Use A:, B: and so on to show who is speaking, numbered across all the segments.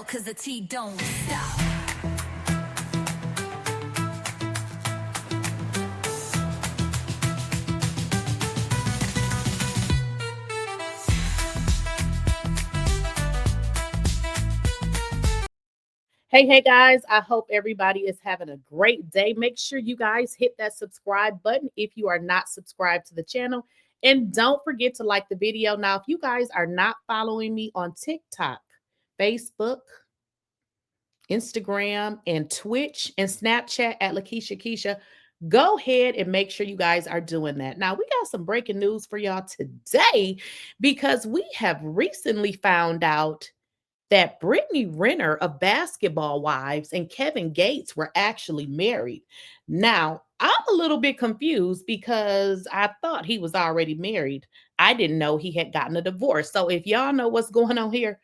A: 'cause the T don't stop.
B: Hey guys, I hope everybody is having a great day. Make sure you guys hit that subscribe button if you are not subscribed to the channel. And don't forget to like the video. Now, if you guys are not following me on TikTok, Facebook, Instagram, and Twitch, and Snapchat at Lakeysha Keysha, go ahead and make sure you guys are doing that. Now, we got some breaking news for y'all today because we have recently found out that Brittany Renner of Basketball Wives and Kevin Gates were actually married. Now, I'm a little bit confused because I thought he was already married. I didn't know he had gotten a divorce. So if y'all know what's going on here,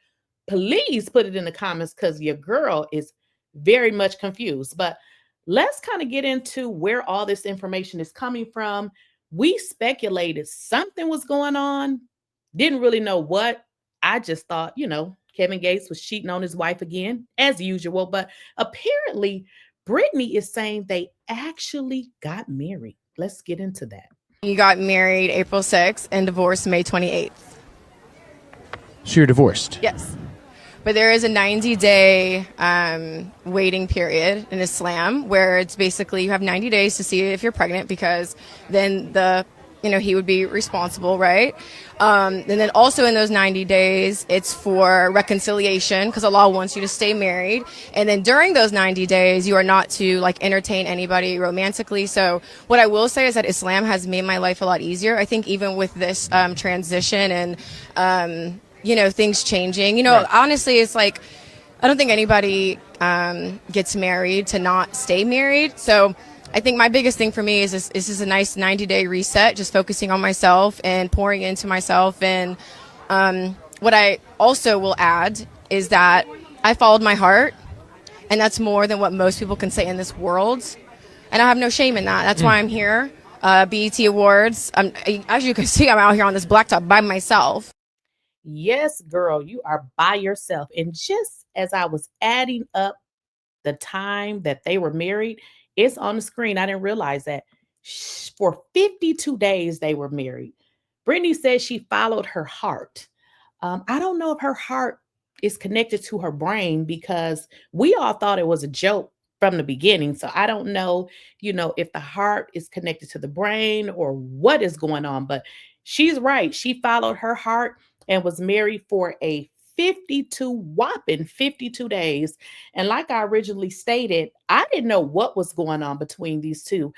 B: please put it in the comments because your girl is very much confused. But let's kind of get into where all this information is coming from. We speculated something was going on, didn't really know what. I just thought, Kevin Gates was cheating on his wife again, as usual. But apparently, Brittany is saying they actually got married. Let's get into that.
C: You got married April 6th and divorced May 28th.
D: So you're divorced?
C: Yes. But there is a 90-day waiting period in Islam where it's basically you have 90 days to see if you're pregnant because then he would be responsible, right? And then also in those 90 days, it's for reconciliation because Allah wants you to stay married. And then during those 90 days, you are not to entertain anybody romantically. So what I will say is that Islam has made my life a lot easier. I think even with this transition and, things changing, right. Honestly, it's I don't think anybody gets married to not stay married. So I think my biggest thing for me is this is a nice 90-day reset, just focusing on myself and pouring into myself. And what I also will add is that I followed my heart, and that's more than what most people can say in this world. And I have no shame in that. That's why I'm here. BET Awards. As you can see, I'm out here on this blacktop by myself.
B: Yes, girl, you are by yourself. And just as I was adding up the time that they were married, it's on the screen. I didn't realize that. For 52 days, they were married. Brittany says she followed her heart. I don't know if her heart is connected to her brain because we all thought it was a joke from the beginning. So I don't know, if the heart is connected to the brain or what is going on. But she's right. She followed her heart and was married for a whopping 52 days. And like I originally stated, I didn't know what was going on between these two.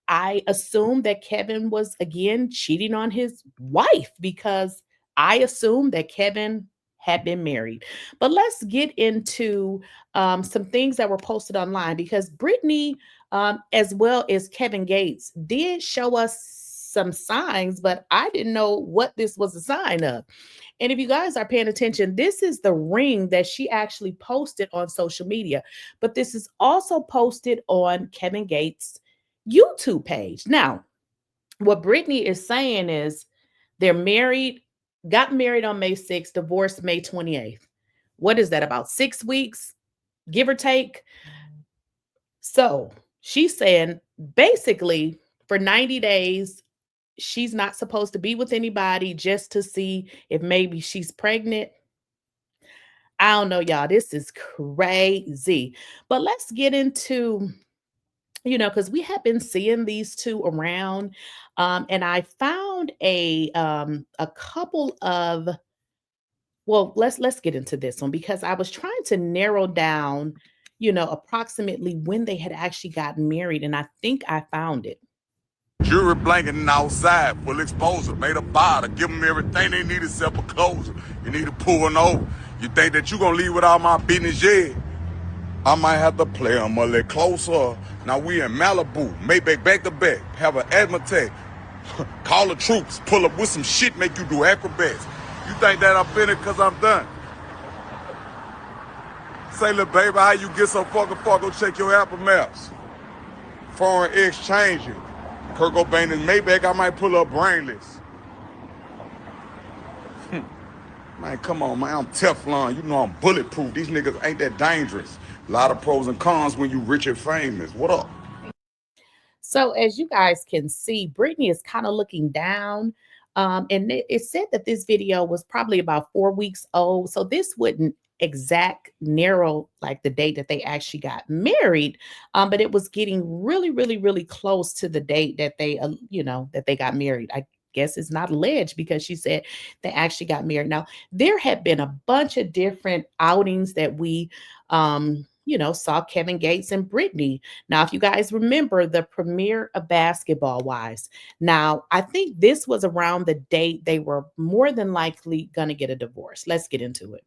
B: I assumed that Kevin was again cheating on his wife because I assumed that Kevin had been married. But let's get into some things that were posted online because Brittany, as well as Kevin Gates, did show us some signs, but I didn't know what this was a sign of. And if you guys are paying attention, this is the ring that she actually posted on social media. But this is also posted on Kevin Gates' YouTube page. Now, what Brittany is saying is they're married, got married on May 6th, divorced May 28th. What is that, about 6 weeks, give or take? So she's saying basically for 90 days, she's not supposed to be with anybody just to see if maybe she's pregnant. I don't know, y'all. This is crazy. But let's get into, because we have been seeing these two around. And I found a couple of, well, let's get into this one because I was trying to narrow down, approximately when they had actually gotten married. And I think I found it.
E: Jury blanketing outside, full exposure, made a bottle, give them everything they need except a closer. You need to pull one over. You think that you gonna leave with all my business, yeah? I might have to play them a little closer. Now we in Malibu, Maybach back to back, have an asthma attack. Call the troops, pull up with some shit, make you do acrobats. You think that I'm finished cause I'm done? Say, little baby, how you get so fucking far? Go check your Apple Maps. Foreign exchange you. Kurt Cobain and Maybach, I might pull up brainless. Man, come on, man. I'm Teflon. You know I'm bulletproof. These niggas ain't that dangerous. A lot of pros and cons when you rich and famous. What up?
B: So as you guys can see, Brittany is kind of looking down. And it said that this video was probably about 4 weeks old. So this wouldn't exact narrow like the date that they actually got married. But it was getting really, really, really close to the date that they, that they got married. I guess it's not alleged because she said they actually got married. Now, there had been a bunch of different outings that we, saw Kevin Gates and Brittany. Now, if you guys remember the premiere of Basketball Wives, now I think this was around the date they were more than likely going to get a divorce. Let's get into it.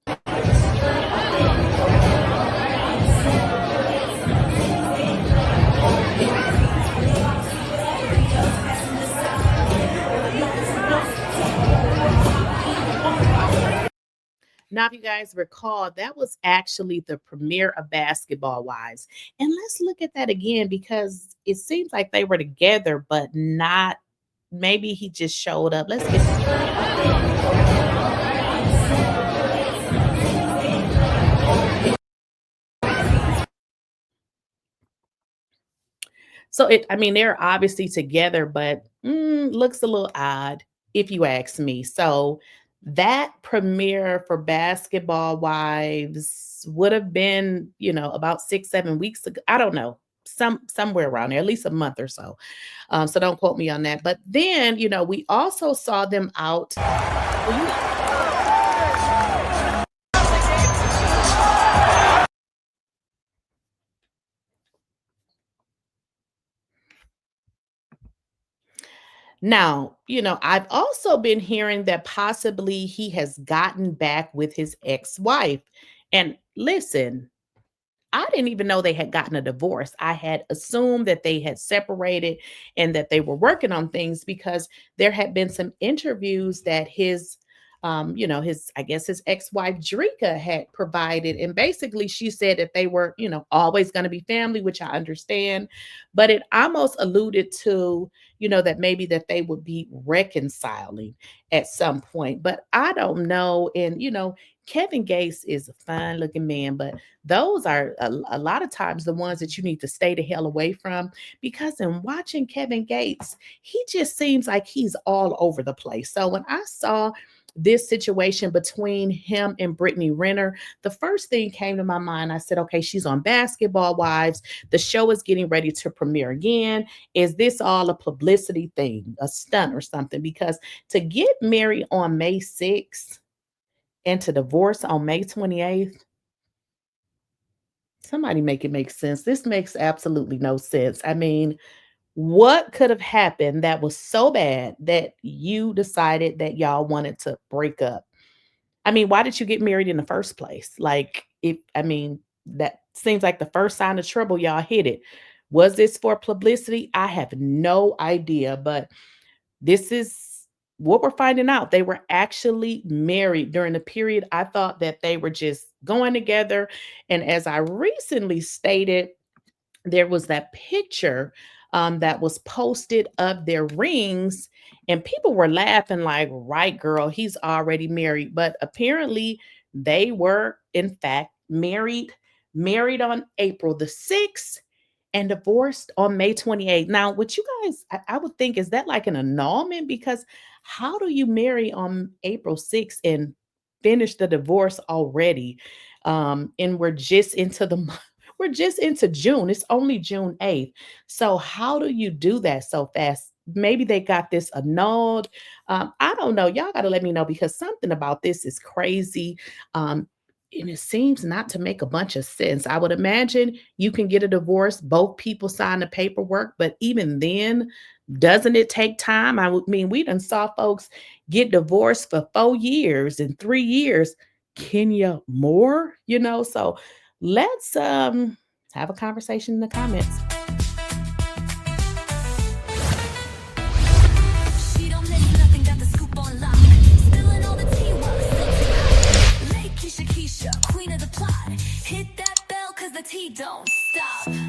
B: Now, if you guys recall, that was actually the premiere of Basketball Wives. And let's look at that again because it seems like they were together, but not, maybe he just showed up. Let's get so they're obviously together, but looks a little odd if you ask me. So that premiere for Basketball Wives would have been, about 6-7 weeks ago. I don't know, somewhere around there, at least a month or so. So don't quote me on that. But then, we also saw them out. Now, I've also been hearing that possibly he has gotten back with his ex-wife. And listen, I didn't even know they had gotten a divorce. I had assumed that they had separated and that they were working on things because there had been some interviews that his his ex-wife 𝐟𝐸𝐵 had provided. And basically she said that they were, always going to be family, which I understand. But it almost alluded to, that maybe that they would be reconciling at some point. But I don't know. And, Kevin Gates is a fine looking man, but those are a lot of times the ones that you need to stay the hell away from, because in watching Kevin Gates, he just seems like he's all over the place. So when I saw this situation between him and Brittany Renner, the first thing came to my mind. I said, okay, she's on Basketball Wives. The show is getting ready to premiere again. Is this all a publicity thing, a stunt or something? Because to get married on May 6th and to divorce on May 28th, somebody make it make sense. This makes absolutely no sense. I mean, what could have happened that was so bad that you decided that y'all wanted to break up? I mean, why did you get married in the first place? Like, that seems like the first sign of trouble, y'all hit it. Was this for publicity? I have no idea, but this is what we're finding out. They were actually married during the period. I thought that they were just going together. And as I recently stated, there was that picture that was posted of their rings, and people were laughing like, right, girl, he's already married. But apparently they were, in fact, married on April the 6th and divorced on May 28th. Now, what you guys, I would think, is that like an annulment? Because how do you marry on April 6th and finish the divorce already? And we're just into June. It's only June 8th. So how do you do that so fast? Maybe they got this annulled. I don't know. Y'all got to let me know, because something about this is crazy. And it seems not to make a bunch of sense. I would imagine you can get a divorce, both people sign the paperwork, but even then, doesn't it take time? I mean, we done saw folks get divorced for 4 years and 3 years. Kenya more, so let's have a conversation in the comments.
A: She don't miss nothing, got the scoop on lock. Spilling all the tea while it's still too hot. Lakeysha Keysha, queen of the plot. Hit that bell 'cause the tea don't stop.